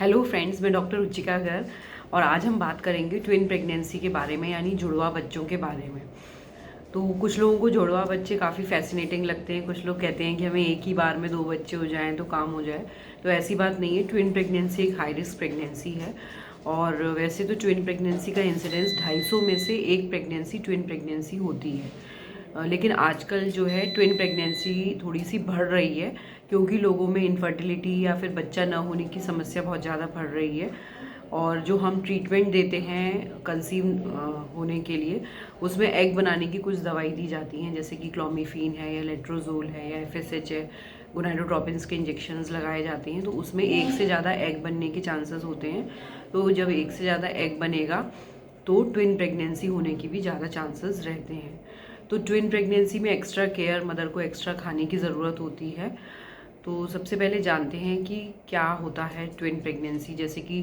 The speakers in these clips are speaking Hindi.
हेलो फ्रेंड्स, मैं डॉक्टर रुचिका गर्ग और आज हम बात करेंगे ट्विन प्रेगनेंसी के बारे में, यानी जुड़वा बच्चों के बारे में। तो कुछ लोगों को जुड़वा बच्चे काफ़ी फैसिनेटिंग लगते हैं। कुछ लोग कहते हैं कि हमें एक ही बार में 2 बच्चे हो जाएं तो काम हो जाए। तो ऐसी बात नहीं है। ट्विन प्रेगनेंसी एक हाई रिस्क प्रेगनेंसी है और वैसे तो ट्विन प्रेगनेंसी का इंसिडेंस 250 में से एक प्रेगनेंसी ट्विन प्रेगनेंसी होती है। लेकिन आजकल जो है ट्विन प्रेगनेंसी थोड़ी सी बढ़ रही है क्योंकि लोगों में इनफर्टिलिटी या फिर बच्चा न होने की समस्या बहुत ज़्यादा बढ़ रही है। और जो हम ट्रीटमेंट देते हैं कंसीव होने के लिए, उसमें एग बनाने की कुछ दवाई दी जाती हैं, जैसे कि क्लोमीफीन है या लेट्रोजोल है या FSH है, गोनाडोट्रोपिन्स के इंजेक्शंस लगाए जाते हैं। तो उसमें एक से ज़्यादा एग बनने के चांसेस होते हैं। तो जब एक से ज़्यादा एग बनेगा तो ट्विन प्रेगनेंसी होने की भी ज़्यादा चांसेस रहते हैं। तो ट्विन प्रेगनेंसी में एक्स्ट्रा केयर, मदर को एक्स्ट्रा खाने की ज़रूरत होती है। तो सबसे पहले जानते हैं कि क्या होता है ट्विन प्रेगनेंसी। जैसे कि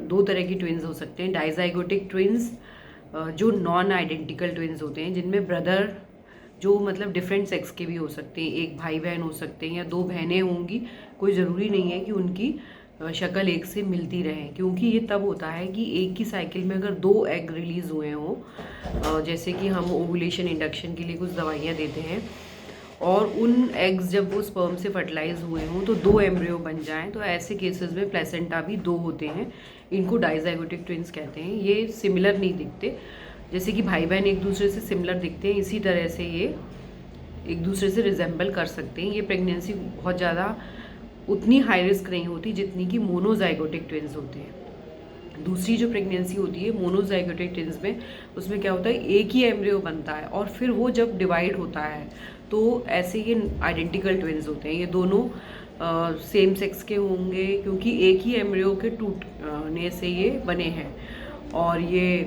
2 तरह की ट्विन्स हो सकते हैं। डाइजाइगोटिक ट्विन्स जो नॉन आइडेंटिकल ट्विन्स होते हैं, जिनमें ब्रदर जो मतलब डिफरेंट सेक्स के भी हो सकते हैं, एक भाई बहन हो सकते हैं या 2 बहनें होंगी। कोई ज़रूरी नहीं है कि उनकी शक्ल एक से मिलती रहे, क्योंकि ये तब होता है कि एक ही साइकिल में अगर 2 एग रिलीज़ हुए हों, जैसे कि हम ओवुलेशन इंडक्शन के लिए कुछ दवाइयाँ देते हैं, और उन एग्स जब वो स्पर्म से फर्टिलाइज हुए हों तो 2 एम्ब्रियो बन जाएं, तो ऐसे केसेस में प्लेसेंटा भी 2 होते हैं। इनको डाइजाइगोटिक ट्विन्स कहते हैं। ये सिमिलर नहीं दिखते, जैसे कि भाई बहन एक दूसरे से सिमिलर दिखते हैं, इसी तरह से ये एक दूसरे से रिजेंबल कर सकते हैं। ये प्रेगनेंसी बहुत ज़्यादा उतनी हाई रिस्क नहीं होती जितनी कि मोनोजाइगोटिक ट्विन्स होते हैं। दूसरी जो प्रेगनेंसी होती है मोनोजाइगोटिक ट्विन्स में, उसमें क्या होता है, एक ही एम्ब्रियो बनता है और फिर वो जब डिवाइड होता है तो ऐसे ये आइडेंटिकल ट्विन्स होते हैं। ये दोनों सेम सेक्स के होंगे क्योंकि एक ही एम्ब्रियो के टूटने से ये बने हैं, और ये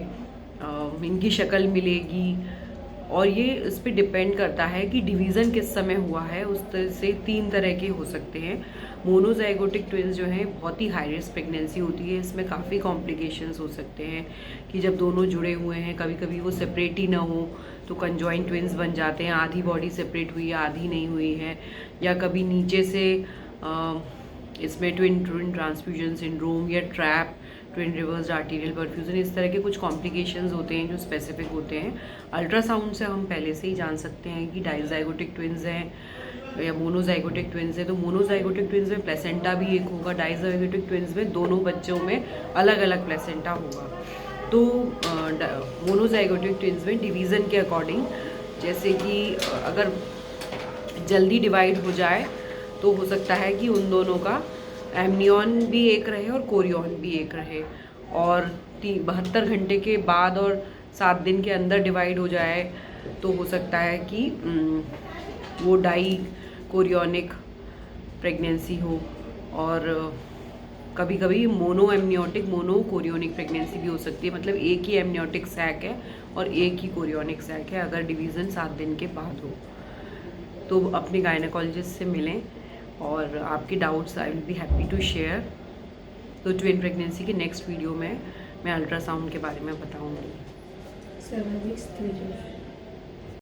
इनकी शक्ल मिलेगी। और ये इस पे डिपेंड करता है कि डिवीज़न किस समय हुआ है। उस तरह से 3 तरह के हो सकते हैं। मोनोजाइगोटिक ट्विन्स जो हैं बहुत ही हाई रिस्क प्रेगनेंसी होती है। इसमें काफ़ी कॉम्प्लिकेशंस हो सकते हैं कि जब दोनों जुड़े हुए हैं, कभी कभी वो सेपरेट ही ना हो तो कंजॉइंट ट्विन्स बन जाते हैं। आधी बॉडी सेपरेट हुई है, आधी नहीं हुई है, या कभी नीचे से इसमें ट्विन ट्रांसफ्यूजन सिंड्रोम या trap, twin reverse arterial perfusion, इस तरह के कुछ कॉम्प्लिकेशंस होते हैं जो स्पेसिफिक होते हैं। अल्ट्रासाउंड से हम पहले से ही जान सकते हैं कि डाइजाइगोटिक ट्विन्स हैं या मोनोजाइगोटिक ट्विन्स हैं। तो मोनोजाइगोटिक ट्विन्स में प्लेसेंटा भी एक होगा, डाइजाइगोटिक ट्विन्स में दोनों बच्चों में अलग अलग प्लेसेंटा होगा। तो मोनोजाइगोटिक ट्विन्स में डिवीज़न के अकॉर्डिंग, जैसे कि अगर जल्दी डिवाइड हो जाए तो हो सकता है कि उन दोनों का एमनियन भी एक रहे और कोरियन भी एक रहे, और 72 घंटे के बाद और 7 दिन के अंदर डिवाइड हो जाए तो हो सकता है कि वो डाई कोरियोनिक प्रेगनेंसी हो। और कभी कभी mono amniotic mono chorionic pregnancy भी हो सकती है, मतलब एक ही एमनियोटिक सैक है और एक ही कोरियोनिक सैक है, अगर डिवीज़न 7 दिन के बाद हो। तो अपने गायनेकोलॉजिस्ट से मिलें और आपके doubts I will be happy to share. तो ट्विन प्रेगनेंसी के नेक्स्ट वीडियो में मैं अल्ट्रासाउंड के बारे में बताऊंगी।